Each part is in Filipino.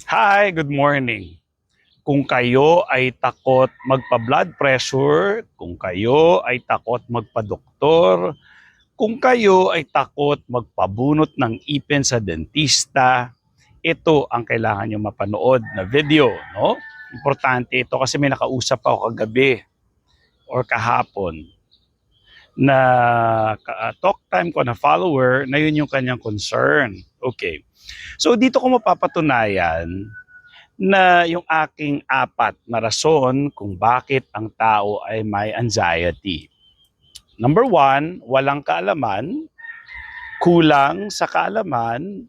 Hi, good morning. Kung kayo ay takot magpa-blood pressure, kung kayo ay takot magpa-doktor, kung kayo ay takot magpabunot ng ipin sa dentista, ito ang kailangan nyo mapanood na video, no? Importante ito kasi may nakausap ako kagabi or kahapon na talk time ko na follower na yun yung kanyang concern. Okay. So dito ko mapapatunayan na yung aking apat na rason kung bakit ang tao ay may anxiety. Number one, walang kaalaman, kulang sa kaalaman,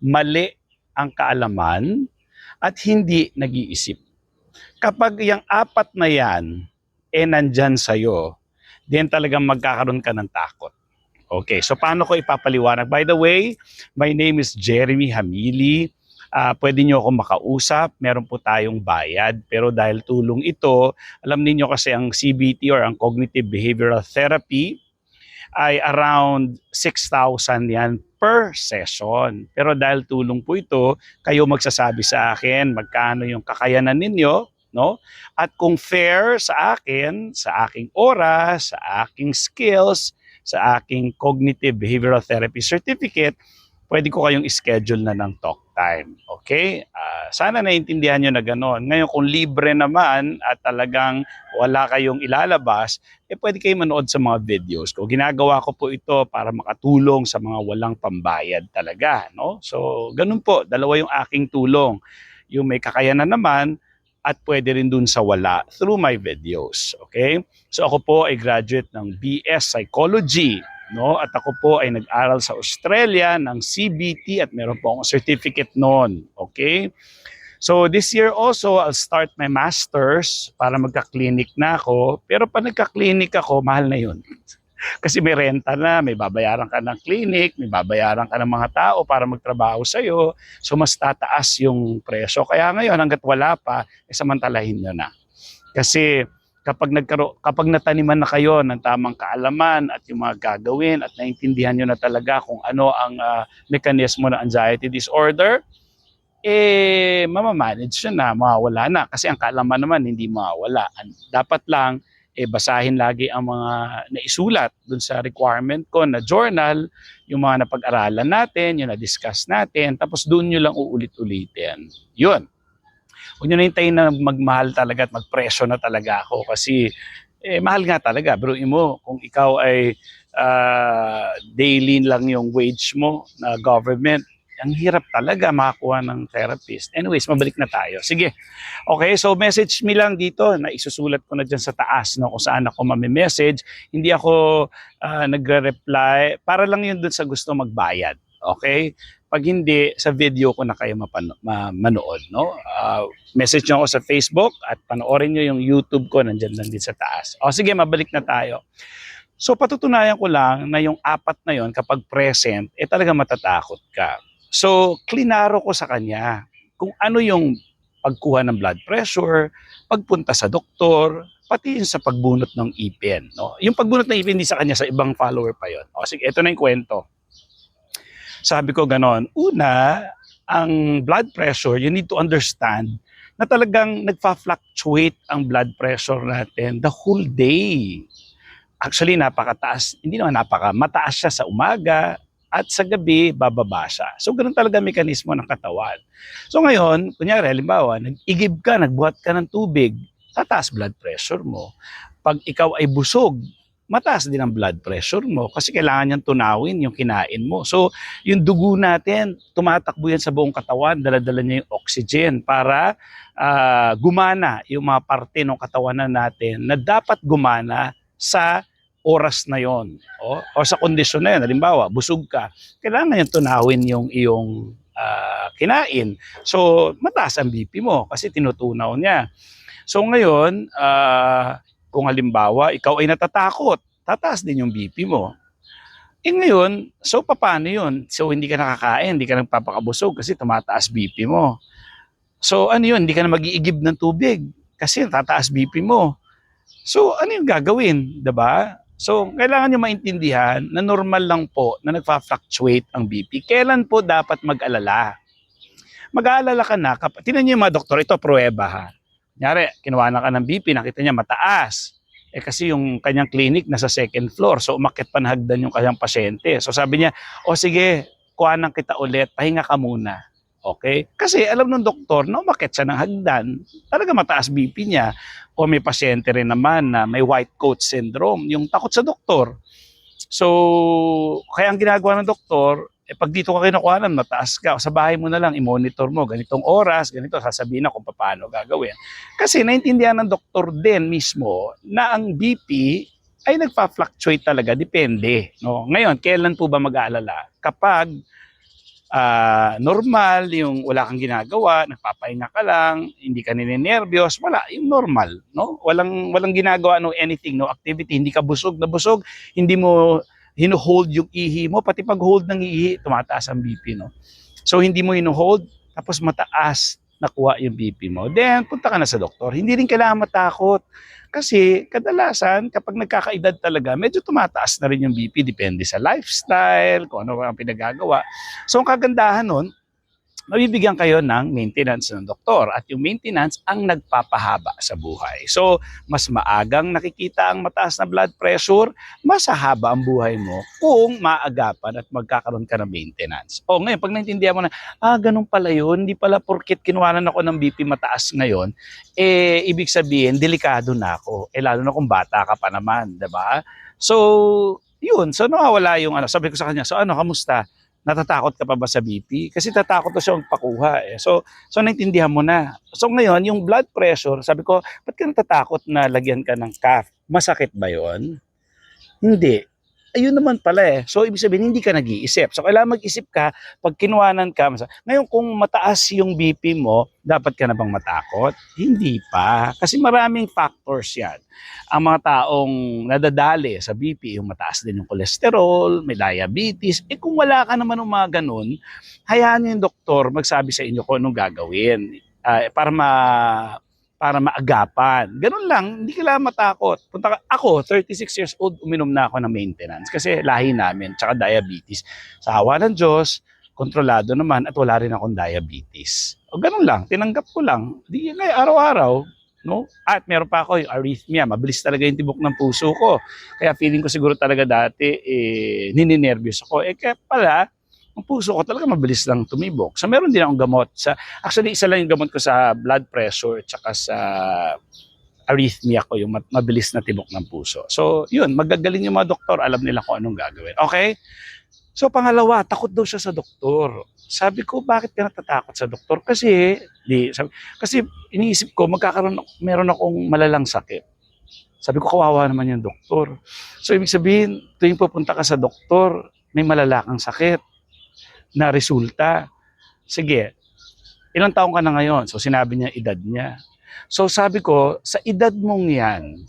mali ang kaalaman, at hindi nag-iisip. Kapag yung apat na yan, nandyan sa'yo, then talagang magkakaroon ka ng takot. Okay, so paano ko ipapaliwanag? By the way, my name is Jeremy Hamili. Pwede nyo ako makausap, meron po tayong bayad. Pero dahil tulong ito, alam niyo kasi ang CBT or ang Cognitive Behavioral Therapy ay around 6,000 yan per session. Pero dahil tulong po ito, kayo magsasabi sa akin magkano yung kakayanan ninyo, no? At kung fair sa akin, sa aking oras, sa aking skills, sa aking Cognitive Behavioral Therapy Certificate, pwede ko kayong schedule na ng talk time. Okay? Sana naintindihan nyo na gano'n. Ngayon, kung libre naman at talagang wala kayong ilalabas, pwede kayo manood sa mga videos ko. Ginagawa ko po ito para makatulong sa mga walang pambayad talaga. No? So, ganun po. Dalawa yung aking tulong. Yung may kakayanan naman at pwede rin dun sa wala through my videos. Okay? So, ako po ay graduate ng BS Psychology. No? At ako po ay nag-aral sa Australia ng CBT at meron po akong certificate noon. Okay? So this year also, I'll start my master's para magka-clinic na ako. Pero pag nagka-clinic ako, mahal na yun. Kasi may renta na, may babayaran ka ng clinic, may babayaran ka ng mga tao para magtrabaho sa'yo. So mas tataas yung presyo. Kaya ngayon, hanggat wala pa, samantalahin nyo na. Kasi kapag nataniman na kayo ng tamang kaalaman at yung mga gagawin at naintindihan nyo na talaga kung ano ang mekanismo ng anxiety disorder, mamamanage na, mawawala na. Kasi ang kaalaman naman hindi mawawala. Dapat lang, basahin lagi ang mga naisulat dun sa requirement ko na journal, yung mga napag-aralan natin, yung na-discuss natin, tapos doon nyo lang uulit-ulitin. Yun. Huwag nyo na hintayin na magmahal talaga at magpresyo na talaga ako kasi mahal nga talaga. Pero mo, kung ikaw ay daily lang yung wage mo na government, ang hirap talaga makakuha ng therapist. Anyways, mabalik na tayo. Sige. Okay, so message me lang dito na isusulat ko na dyan sa taas no, kung saan ako message. Hindi ako nagre-reply. Para lang yun dun sa gusto magbayad. Okay? Pag hindi, sa video ko na kayo manood. No? Message nyo ako sa Facebook at panoorin nyo yung YouTube ko, nandyan lang din sa taas. O sige, mabalik na tayo. So patutunayan ko lang na yung apat na yon kapag present, talaga matatakot ka. So klinaro ko sa kanya kung ano yung pagkuha ng blood pressure, pagpunta sa doktor, pati yung sa pagbunot ng ipin. No? Yung pagbunot ng ipin, hindi sa kanya, sa ibang follower pa yon. O sige, ito na yung kwento. Sabi ko ganon, una, ang blood pressure, you need to understand na talagang nagfa-fluctuate ang blood pressure natin the whole day. Actually, napakataas, hindi naman mataas siya sa umaga at sa gabi, bababa siya. So, ganun talaga mekanismo ng katawan. So, ngayon, kunyari, halimbawa, nag-igib ka, nagbuhat ka ng tubig, tataas blood pressure mo. Pag ikaw ay busog, mataas din ang blood pressure mo kasi kailangan niyang tunawin yung kinain mo. So, yung dugo natin, tumatakbo yan sa buong katawan, dala-dala niya yung oxygen para gumana yung mga parte ng katawan natin na dapat gumana sa oras na yon o sa kondisyon na yun. Halimbawa, busog ka, kailangan yung tunawin yung iyong kinain. So, mataas ang BP mo kasi tinutunaw niya. So, ngayon, kung halimbawa, ikaw ay natatakot, tataas din yung BP mo. Ngayon, so paano yun? So, hindi ka nakakain, hindi ka nagpapakabusog kasi tumataas BP mo. So, ano yun? Hindi ka na mag-iigib ng tubig kasi tataas BP mo. So, ano yung gagawin? Diba? So, kailangan nyo maintindihan na normal lang po na nagfa-fluctuate ang BP. Kailan po dapat mag-alala? mag-aalala ka na, tinan niyo yung mga doktor, ito pruweba ha. Kunyari, kinuha na ka ng BP, nakita niya mataas. Kasi yung kanyang clinic nasa second floor, so umakyat pa na hagdan yung kanyang pasyente. So sabi niya, o sige, kuhanan kita ulit, pahinga ka muna. Okay? Kasi alam ng doktor na umakyat siya ng hagdan, talaga mataas BP niya. O may pasyente rin naman na may white coat syndrome, yung takot sa doktor. So, kaya ang ginagawa ng doktor, pag dito ka kinukuha ng mataas ka, sa bahay mo na lang, i-monitor mo, ganitong oras, ganito, sasabihin na kung paano gagawin. Kasi naintindihan ng doktor din mismo na ang BP ay nagpa-fluctuate talaga, depende. No? Ngayon, kailan po ba mag-aalala? Kapag normal, yung wala kang ginagawa, nagpapahinga ka lang, hindi ka ninenervyos, wala, yung normal, no? Walang ginagawa, no anything, no activity, hindi ka busog na busog, hindi mo hino-hold yung ihi mo, pati pag hold ng ihi, tumataas ang BP, no? So hindi mo hino-hold, tapos mataas nakuha yung BP mo. Then punta ka na sa doktor. Hindi rin kailangan matakot. Kasi kadalasan kapag nagkakaedad talaga, medyo tumataas na rin yung BP, depende sa lifestyle, kung ano ang pinagagawa. So ang kagandahan nun, mabibigyan kayo ng maintenance ng doktor at yung maintenance ang nagpapahaba sa buhay. So, mas maagang nakikita ang mataas na blood pressure, mas hahaba ang buhay mo kung maagapan at magkakaroon ka ng maintenance. O ngayon, pag naintindihan mo na, ganun pala yun, hindi pala porket kinuhanan ako ng BP mataas ngayon, ibig sabihin, delikado na ako. Lalo na kung bata ka pa naman, diba? So, yun. So, nawawala yung sabi ko sa kanya, so kamusta? Natatakot ka pa ba sa BP? Kasi tatakot na siya magpakuha eh. So naintindihan mo na. So ngayon, yung blood pressure, sabi ko, ba't ka natatakot na lagyan ka ng cuff? Masakit ba yon? Hindi. Ayun naman pala eh. So ibig sabihin, hindi ka nag-iisip. So kailangan mag-isip ka pag kinuhanan ka. Ngayon, kung mataas yung BP mo, dapat ka na bang matakot? Hindi pa. Kasi maraming factors yan. Ang mga taong nadadali sa BP, yung mataas din yung cholesterol, may diabetes. Kung wala ka naman ng mga ganun, hayaan nyo yung doktor magsabi sa inyo kung anong gagawin para maagapan. Ganun lang, hindi kailangan matakot. Ako, 36 years old, uminom na ako ng maintenance kasi lahi namin, tsaka diabetes. Sa awa ng Diyos, kontrolado naman at wala rin akong diabetes. O ganun lang, tinanggap ko lang. Di ngayon, araw-araw, no? At meron pa ako yung arrhythmia, mabilis talaga yung tibok ng puso ko. Kaya feeling ko siguro talaga dati, nininervyos ako. Kaya pala, ang puso ko talaga mabilis lang tumibok. So meron din akong gamot. Actually, isa lang yung gamot ko sa blood pressure at saka sa arrhythmia ko, yung mabilis na tibok ng puso. So yun, magagaling yung mga doktor, alam nila kung anong gagawin. Okay? So pangalawa, takot daw siya sa doktor. Sabi ko, bakit ka natatakot sa doktor? Kasi iniisip ko, meron akong malalang sakit. Sabi ko, kawawa naman yung doktor. So ibig sabihin, tuwing pupunta ka sa doktor, may malala kang sakit na resulta. Sige, ilang taong ka na ngayon? So sinabi niya edad niya. So sabi ko, sa edad mong yan,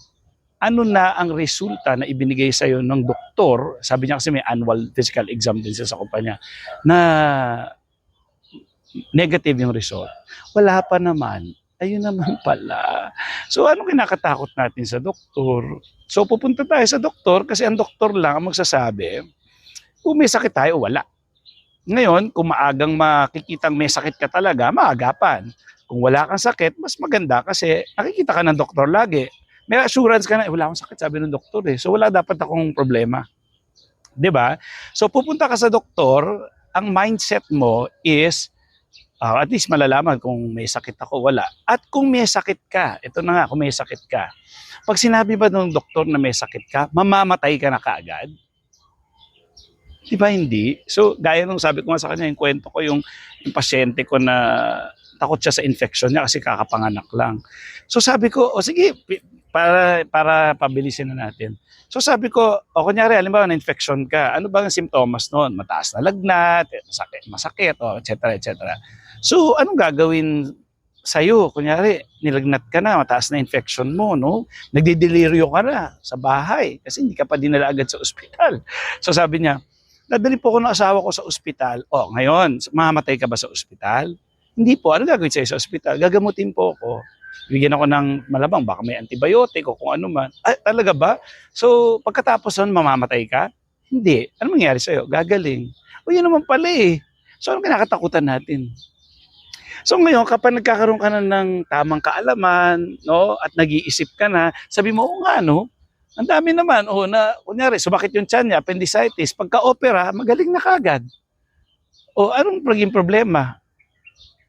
ano na ang resulta na ibinigay sa iyo ng doktor? Sabi niya kasi may annual physical exam din sa kumpanya na negative yung result. Wala pa naman. Ayun naman pala. So anong kinakatakot natin sa doktor? So pupunta tayo sa doktor kasi ang doktor lang ang magsasabi kung may sakit tayo o wala. Ngayon, kung maagang makikitang may sakit ka talaga, maagapan. Kung wala kang sakit, mas maganda kasi nakikita ka ng doktor lagi. May assurance ka na, wala akong sakit, sabi ng doktor eh. So wala dapat akong problema. 'Di ba? So pupunta ka sa doktor, ang mindset mo is, at least malalaman kung may sakit ako, wala. At kung may sakit ka, ito na nga, kung may sakit ka, pag sinabi ba ng doktor na may sakit ka, mamamatay ka na kaagad? Di ba hindi? So, gaya nung sabi ko nga sa kanya, yung kwento ko, yung pasyente ko na takot siya sa infection niya kasi kakapanganak lang. So sabi ko, sige, para pabilisin na natin. So sabi ko, kunyari, halimbawa na-infection ka, ano ba ang simptomas noon? Mataas na lagnat, masakit, et cetera. So, anong gagawin sa'yo? Kunyari, nilagnat ka na, mataas na infection mo, no? Nagdideliryo ka na sa bahay kasi hindi ka pa dinala agad sa ospital. So sabi niya, dadali po ko ng asawa ko sa ospital. Ngayon, mamamatay ka ba sa ospital? Hindi po. Ano gagawin sa'yo sa ospital? Gagamutin po ako. Bigyan ako ng malabang, baka may antibiotic o kung ano man. Talaga ba? So, pagkatapos nun, mamamatay ka? Hindi. Ano mangyari sa'yo? Gagaling. Yun naman pala eh. So, anong kinakatakutan natin? So ngayon, kapag nagkakaroon ka na ng tamang kaalaman, no, at nag-iisip ka na, sabi mo, oo nga, no, ang dami naman, oh, na, kunyari, sumakit yung tiyan niya, appendicitis, pagka-opera, magaling na kagad. O, anong naging problema?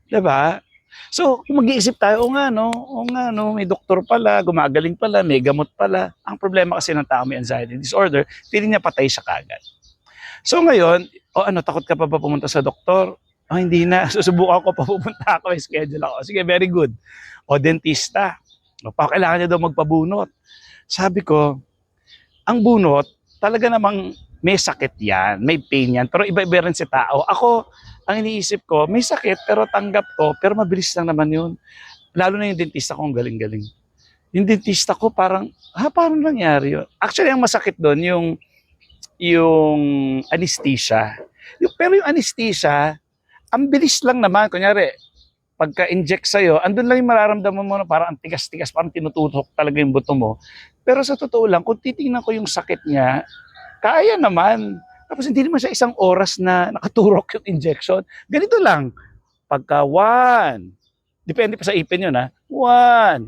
'Di ba? So, kung mag-iisip tayo, oo nga, no, may doktor pala, gumagaling pala, may gamot pala. Ang problema kasi ng tao may anxiety disorder, feeling niya patay siya kagad. So ngayon, takot ka pa ba pumunta sa doktor? Oh, hindi na. Susubukan ko pa pupunta ako, may schedule ako. Sige, very good. O, dentista. O, kailangan niya daw magpabunot. Sabi ko, ang bunot, talaga namang may sakit yan, may pain yan, pero iba-iba rin si tao. Ako, ang iniisip ko, may sakit, pero tanggap ko, pero mabilis lang naman yun. Lalo na yung dentista ko, ang galing-galing. Yung dentista ko, parang, paano nangyari yun? Actually, ang masakit doon, yung anesthesia. Pero yung anesthesia, ang bilis lang naman. Kunyari, pagka-inject sa'yo, andun lang yung mararamdaman mo na parang ang tigas-tigas, parang tinututok talaga yung buto mo. Pero sa totoo lang, kung titingnan ko yung sakit niya, kaya naman. Tapos hindi naman siya isang oras na nakaturok yung injection. Ganito lang, pagka 1, depende pa sa ipin yun ha, 1.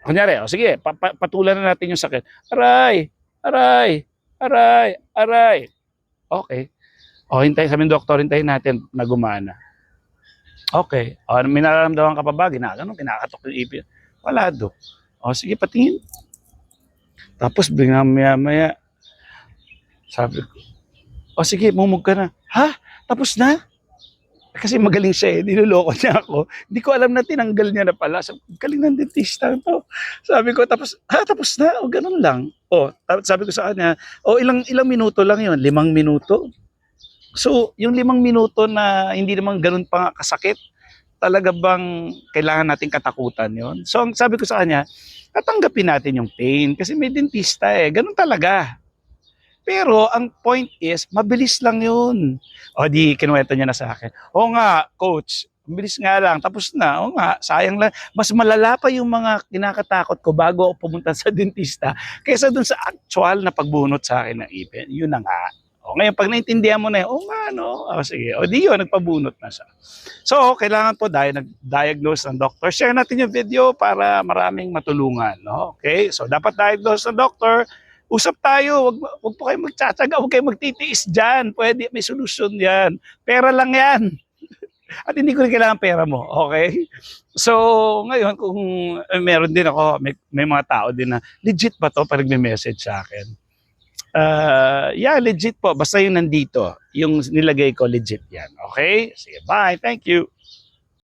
Kunyari, sige, patulan na natin yung sakit. Aray, aray, aray, aray. Okay. O, sabi ng doktor, hintayin natin na gumana. Okay. O, may nararamdaman ka pa ba? Kinakatok yung ipin. Wala, Dok. O, sige, patingin. Tapos, bigla maya-maya, sabi ko, o sige, mumug ka na. Ha? Tapos na? Kasi magaling siya niloloko niya ako. Hindi ko alam na tinanggal niya na pala. Sabi ko, galing ng dentista to. Sabi ko, tapos na? O, ganun lang. O, sabi ko sa kanya, ilang minuto lang yun? 5 minuto? So, yung 5 minuto na hindi naman ganun pa kasakit, talaga bang kailangan natin katakutan yon? So, ang sabi ko sa kanya, tatanggapin natin yung pain kasi may dentista ganun talaga. Pero ang point is, mabilis lang yun. O di, kinuwento niya na sa akin. O nga, coach, mabilis nga lang, tapos na. O nga, sayang lang. Mas malala pa yung mga kinakatakot ko bago ako pumunta sa dentista kaysa dun sa actual na pagbunot sa akin ng ipin. Yun na nga. O ngayon, pag naintindihan mo na yun, sige. O di yun, nagpabunot na siya. So, kailangan po nag-diagnose ng doctor. Share natin yung video para maraming matulungan. No? Okay? So, dapat diagnose ng doctor. Usap tayo, wag po kayo magtsatsaga, wag kayo magtitiis dyan. Pwede, may solusyon yan. Pera lang yan. At hindi ko rin kailangan pera mo, okay? So, ngayon, kung meron din ako, may mga tao din na, legit ba to? Parang may message sa akin. Yeah, legit po. Basta yung nandito, yung nilagay ko, legit yan. Okay? Sige, bye. Thank you.